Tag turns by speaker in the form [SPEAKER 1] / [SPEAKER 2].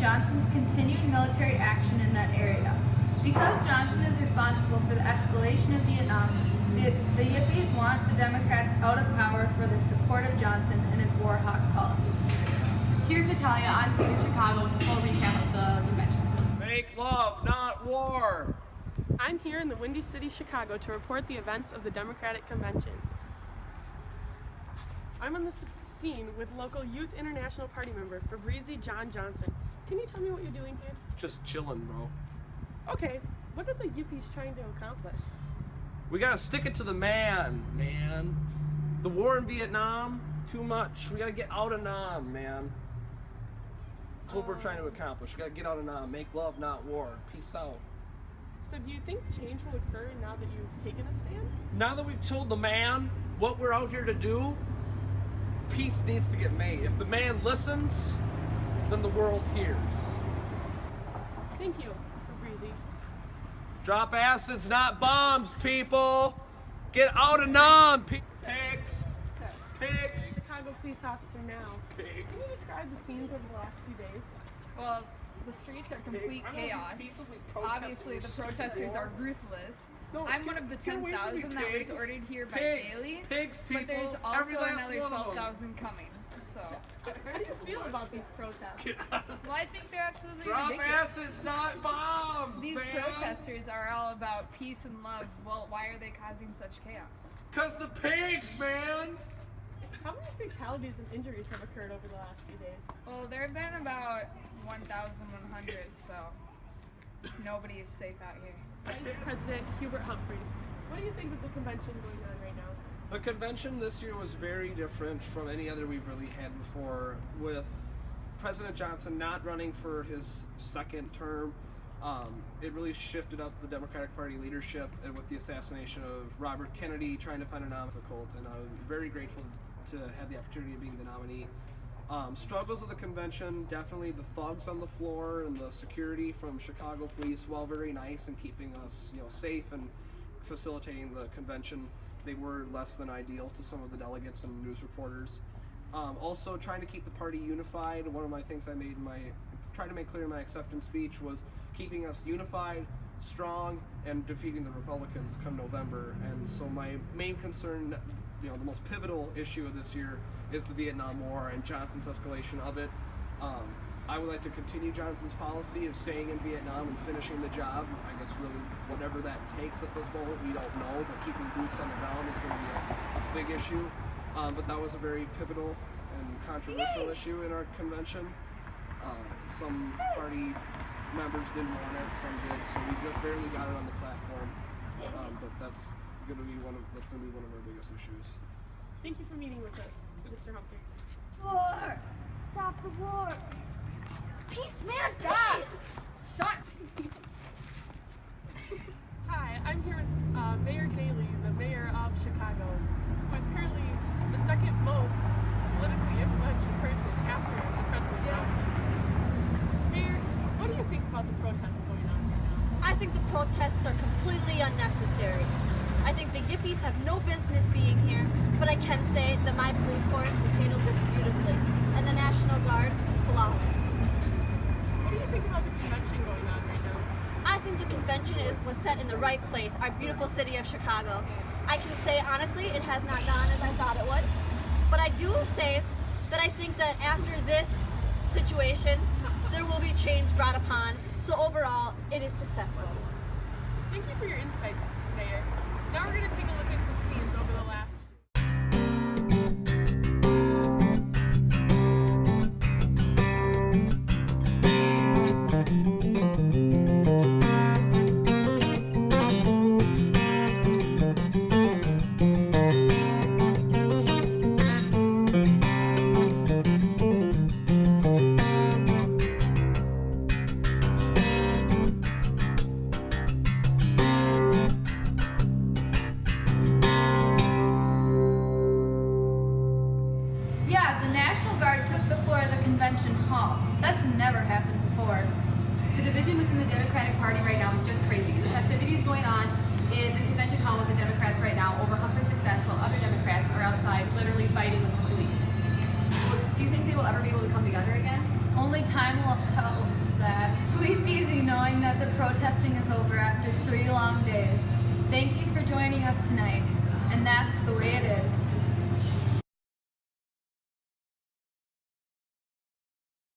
[SPEAKER 1] Johnson's continued military action in that area. Because Johnson is responsible for the escalation of Vietnam, the Yippies want the Democrats out of power for their support of Johnson and his war hawk policy. Here's Natalia on scene in Chicago with a full recap of the convention.
[SPEAKER 2] Make love, not war.
[SPEAKER 3] I'm here in the Windy City, Chicago to report the events of the Democratic Convention. I'm on the scene with local Youth International Party member Fabrizi John Johnson. Can you tell me what you're doing here?
[SPEAKER 2] Just chilling, bro.
[SPEAKER 3] Okay, what are the Yippies trying to accomplish?
[SPEAKER 2] We gotta stick it to the man. The war in Vietnam, too much. We gotta get out of Nam, man. That's what we're trying to accomplish. We gotta get out of Nam. Make love, not war. Peace out.
[SPEAKER 3] So do you think change will occur now that you've taken a stand?
[SPEAKER 2] Now that we've told the man what we're out here to do, peace needs to get made. If the man listens, then the world hears.
[SPEAKER 3] Thank you, Fabrizi.
[SPEAKER 2] Drop acids, not bombs, people. Get out of Nam. Pigs. Pigs.
[SPEAKER 3] Chicago police officer now.
[SPEAKER 2] Pigs.
[SPEAKER 3] Can you describe the scenes over the last few days?
[SPEAKER 4] Well, the streets are complete chaos. Obviously, the protesters are ruthless. I'm one of the 10,000 that was ordered here by Daly, but there's also another 12,000 coming. So,
[SPEAKER 3] How do you feel about these protests?
[SPEAKER 4] well, I think they're absolutely
[SPEAKER 2] Drop
[SPEAKER 4] ridiculous.
[SPEAKER 2] acids, not bombs,
[SPEAKER 4] These
[SPEAKER 2] man.
[SPEAKER 4] protesters are all about peace and love. Well, why are they causing such chaos?
[SPEAKER 2] Cause the pigs, man.
[SPEAKER 3] How many fatalities and injuries have occurred over the last few days?
[SPEAKER 4] Well, there have been about 1,100, so nobody is safe out here.
[SPEAKER 3] Vice President Hubert Humphrey, what do you think of the convention going on right now?
[SPEAKER 2] The convention this year was very different from any other we've really had before, with President Johnson not running for his second term. It really shifted up the Democratic Party leadership, and with the assassination of Robert Kennedy, trying to find a nominee, and I'm very grateful to have the opportunity of being the nominee. Struggles of the convention, definitely the thugs on the floor and the security from Chicago police, while very nice in keeping us, safe and facilitating the convention, they were less than ideal to some of the delegates and news reporters. Also, trying to keep the party unified. One of my things I tried to make clear in my acceptance speech was keeping us unified, strong, and defeating the Republicans come November. And so my main concern, the most pivotal issue of this year is the Vietnam War and Johnson's escalation of it. I would like to continue Johnson's policy of staying in Vietnam and finishing the job. I guess really whatever that takes at this moment, we don't know, but keeping boots on the ground is going to be a big issue. But that was a very pivotal and controversial issue in our convention. Some party members didn't want it, some did, so we just barely got it on the platform. But that's going to be one of our biggest issues.
[SPEAKER 3] Thank you for meeting with us, Mr. Humphrey.
[SPEAKER 5] War! Stop the war! Peace, man!
[SPEAKER 4] Stop! Shut!
[SPEAKER 3] Hi, I'm here with Mayor Daley, the mayor of Chicago, who is currently the second most politically influential person after President Johnson. Mayor, what do you think about the protests going on right now?
[SPEAKER 5] I think the protests are completely unnecessary. I think the Yippies have no business being here, but I can say that my police force has handled this beautifully, and the National Guard, flawless.
[SPEAKER 3] What do you think about the convention going on right now?
[SPEAKER 5] I think the convention was set in the right place, our beautiful city of Chicago. I can say, honestly, it has not gone as I thought it would, but I do say that I think that after this situation, there will be change brought upon, so overall, it is successful.
[SPEAKER 3] Thank you for your insights, Mayor. Now we're going to take a look at some scenes over the last.
[SPEAKER 1] Convention hall. That's never happened before. The division within the Democratic Party right now is just crazy. The festivities going on in the convention hall with the Democrats right now over Humphrey's success, while other Democrats are outside literally fighting with the police. Do you think they will ever be able to come together again? Only time will tell that. Sleep easy knowing that the protesting is over after 3 long days. Thank you for joining us tonight, and that's the way it is.